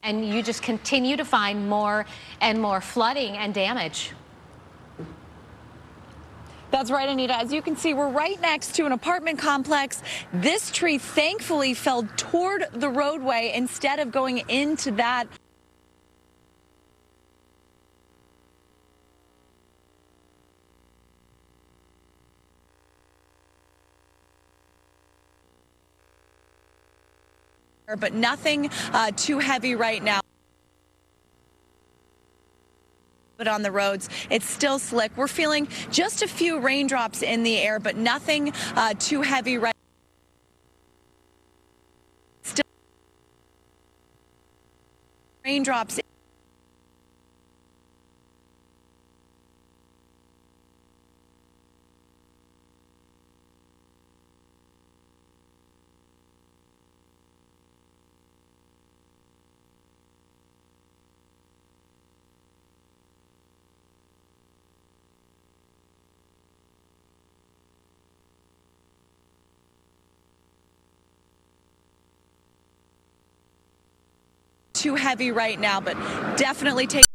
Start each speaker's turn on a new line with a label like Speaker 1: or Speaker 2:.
Speaker 1: And you just continue to find more and more flooding and damage.
Speaker 2: That's right, Anita. As you can see, we're right next to an apartment complex. This tree thankfully fell toward the roadway instead of going into that. But nothing too heavy right now. But on the roads, it's still slick. We're feeling just a few raindrops in the air, but nothing too heavy right now. Still raindrops. Too heavy right now, but definitely take